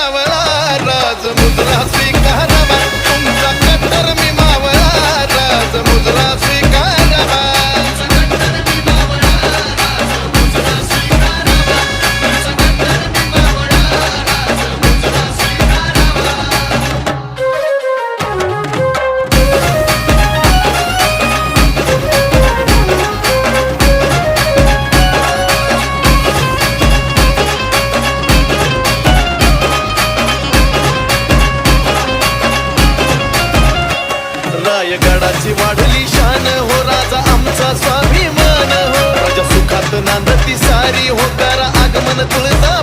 मावळा राज मुद्रा स्वीकारावा तुमचा कट्टर मी मावळा राज मुद्रा स्वीकारावा रायगडाची वाढली शान हो राजा आमचा स्वाभिमान हो राजा सुखात नांदती सारी हो करा आगमन तुळजा